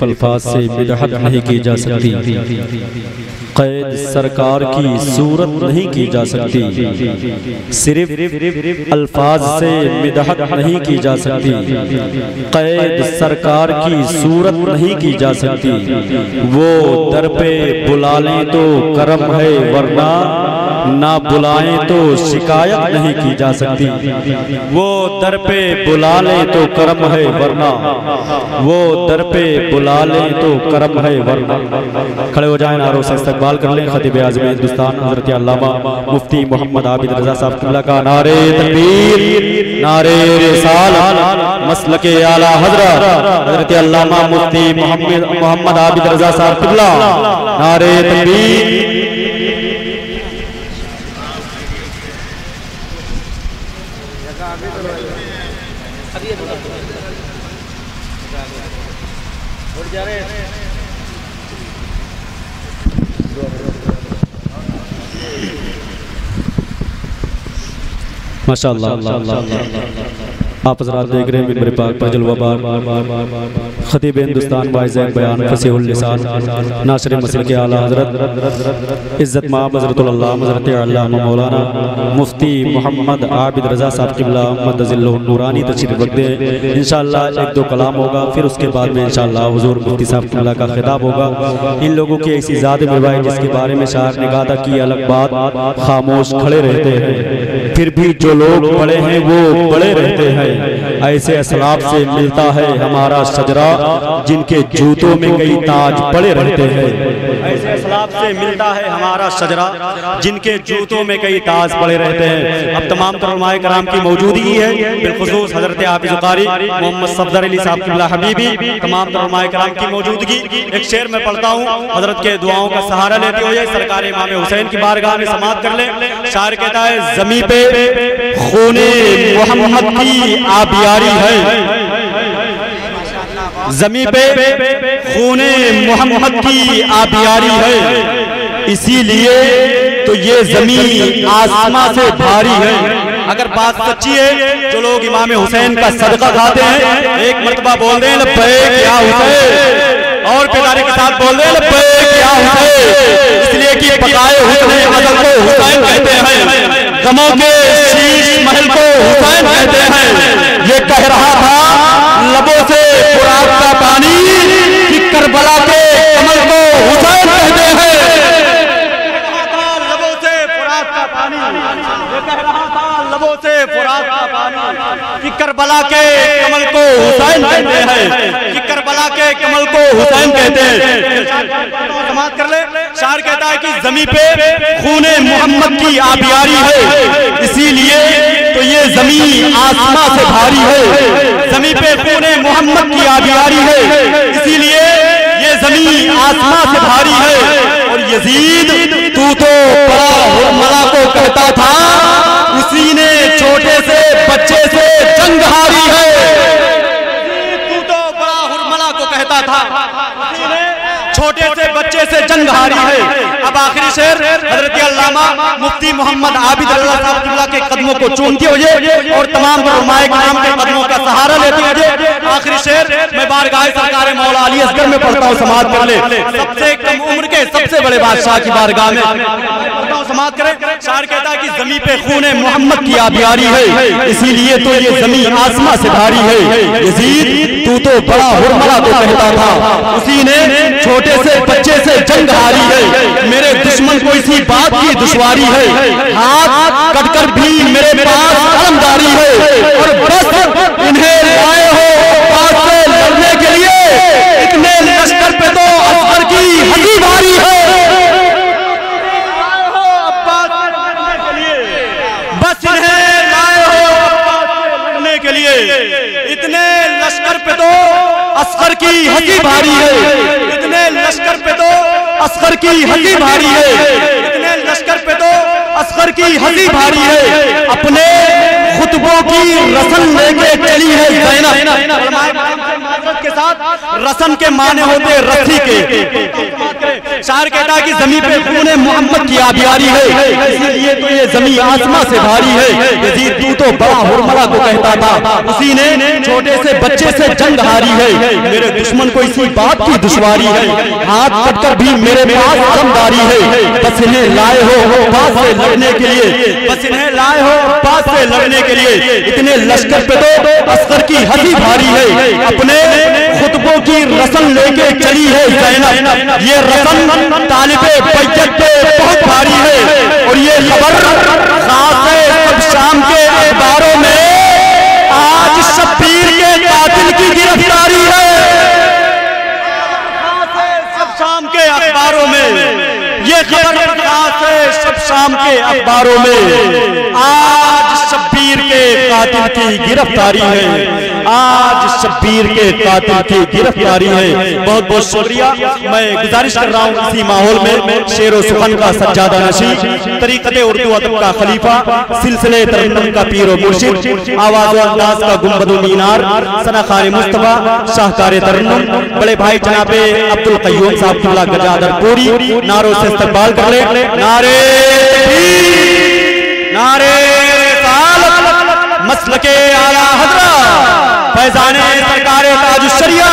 सिर्फ अल्फाज से मिदहत नहीं की जा सकती, कैद सरकार की सूरत नहीं की जा सकती, सिर्फ अल्फाज से मिदहत नहीं की जा सकती, कैद सरकार की सूरत नहीं की जा सकती। वो दर पे बुला लें तो करम है, वरना ना बुलाएं तो शिकायत नहीं की जा सकती। वो दर पे बुला लें तो करम है, वरना वो दर पे बुला लें तो करम है, वरना। खड़े हो जाएं, नारों से इस्तकबाल कर लें खतीब आज़म हिंदुस्तान हज़रत अल्लामा मुफ्ती मोहम्मद आबिद रज़ा साहब क़िबला का नारे तकबीर, नारे रिसालत, मसलके आला हज़रत हज़रत अल्लामा मुफ्ती मोहम्मद आबिद रज़ा साहब क़िबला, नारे तकबीर। माशाअल्लाह आप हज़रात देख रहे हैं मिंबर पाक पर जलवा बार खतीब हिंदुस्तान वाइज़ बयान फसीहुल लिसान नासिर मसल के आला हज़रत इज़्ज़त माब हज़रतुल अल्लामा हज़रत अल्लामा मौलाना मुफ्ती मोहम्मद आबिद रज़ा साहब क़िबला मद्दज़िल्लहु नूरानी तशरीफ़ रख दें। इंशाअल्लाह एक दो कलाम होगा, फिर उसके बाद में इंशाअल्लाह हुज़ूर मुफ्ती साहब क़िबला का खिताब होगा। इन लोगों की ऐसी ज़ात मिलवाई जिसके बारे में शायर ने कहा था कि अलग बात खामोश खड़े रहते हैं, फिर भी जो लोग बड़े हैं वो बड़े रहते हैं। ऐसे असलाफ से मिलता है हमारा शजरा, जिनके जूतों में कई ताज पड़े रहते हैं। ऐसे असलाफ से मिलता है हमारा शजरा, जिनके जूतों में कई ताज पड़े रहते हैं। अब तमाम उलमाए कराम की मौजूदगी है, बिलखुसूस हज़रत हाफिज़ कारी मोहम्मद सफदर अली साहब क़िबला हबीबी, तमाम उलमाए कराम की मौजूदगी। एक शेर में पढ़ता हूँ, हज़रत के दुआओं का सहारा लेते हुए सरकार इमाम हुसैन की बारगाह में समाअत कर ले। शायर कहता है, ज़मीं पे खूने मोहम्मद की आबियारी है, ज़मीं पे खूने मोहम्मद की आबियारी है, इसीलिए तो ये ज़मीं आसमां से भारी है। अगर बात सच्ची है, जो लोग इमाम हुसैन का सदका खाते हैं, एक मर्तबा बोल दें लब्बैक या हुसैन, और बेदारी के साथ बोल दें लब्बैक या हुसैन, इसलिए कि पकाए हुए अज़ल को हुसैन कहते हैं, गमों के शीश महल को हुसैन कहते हैं। ये कह रहा था लबों से फुरात का पानी, कि करबला के कमल को हुसैन कहते हैं। लबों से फुरात का पानी, ये कह रहा था लबों से फुरात का पानी, कि करबला के कमल को हुसैन कहते हैं, कि करबला के कमल को हुसैन कहते हैं। समाप्त कर ले। शायर कहता है कि ज़मीं पे खूने मोहम्मद की आबियारी है, इसीलिए तो ये ज़मीं आसमां से भारी है। ज़मीं पे खूने मोहम्मद की आबियारी है, इसीलिए ये ज़मीं आसमां से भारी है। और यजीद तू तो बड़ा हुरमला को कहता था, उसी ने छोटे से बच्चे से जंग हारी है। तू तो बड़ा हुरमला को कहता था, छोटे से बच्चे से जंग हारी है। अब आखिरी शेर हज़रत अल्लामा मुफ्ती मोहम्मद आबिद रज़ा साहब क़िबला के कदमों को चूमते हुए और तमाम उलमाए किराम के कदमों का सहारा लेते हुए आखिरी शेर मैं बारगाह सरकार मौला अली असगर में पढ़ता हूँ। समाअत कर ले। सबसे कम उम्र के सबसे बड़े बादशाह की बारगाह में पढ़ता हूँ, समाअत करें। शायर कहता है कि ज़मीं पे खूने मोहम्मद की आबियारी है, इसीलिए तो ये ज़मीं आसमां से भारी है। यजीद तू तो बड़ा हुरमला को कहता था, उसी ने छोटे से बच्चे से जंग हारी है। मेरे दुश्मन को इसी बात की दुश्वारी है, हाथ कटकर भी मेरे पास अलमदारी है। और बस इन्हें लाए हो पास से लड़ने के लिए, इतने लश्कर पे तो असगर की हंसी भारी है। बस इन्हें लाए हो लड़ने के लिए, इतने लश्कर पे तो असगर की हंसी भारी है। इतने लश्कर पे तो असगर की हंसी भारी है। इतने लश्कर पे तो असगर की हंसी भारी है। अपने खुतबों की रसन लेके चली है ज़ैनब के साथ। रसन के माने होते रस्सी के। शायर कहता है कि जमीन पे खूने मोहम्मद की आबियारी है, इसीलिए तो ये जमीन आसमां से भारी है। यजीद तू तो बड़ा हुरमला को कहता था, उसी ने छोटे से बच्चे से जंग हारी है। मेरे दुश्मन को इसी बात की दुश्वारी है, हाथ कटकर भी मेरे पास दमदारी है। बस इन्हें लाए हो पास से लड़ने के लिए, बस इन्हें लाए हो पास से लड़ने के लिए। इतने लश्कर पे तो अस्कर की हंसी भारी है, अपने खुतबों की रस्म लेके चली है ज़ैनब। ये रस्म तालिबे बैयत पे बहुत भारी है। और ये खबर खास है सब शाम के अखबारों में, आज शब्बीर के कातिल की गिरफ्तारी है। खास है सब शाम के अखबारों में, ये खबर खास है सब शाम के अखबारों में। आज शब्बीर के कातिल की गिरफ्तारी है, आज शब्बीर के कातिल की गिरफ्तारी है। बहुत बहुत शुक्रिया। मैं गुजारिश कर रहा हूँ इसी माहौल में शेर व सुखन का सज्जादा नशी, तरीक़ते उर्दू अदब का खलीफा, सिलसिले तरन्नुम का पीर व मुर्शिद, आवाज़ व अंदाज का गुंबद मीनार, सनाखाने मुस्तफा, शाहकार तरन्नुम, बड़े भाई जनाबे अब्दुल क़य्यूम साहब किबला गजादर पूरी नारों से इस्तकबाल कर ले। नारे नारे मसलके आला हज़रत फैज़ाने सरकारे ताजुश शरिया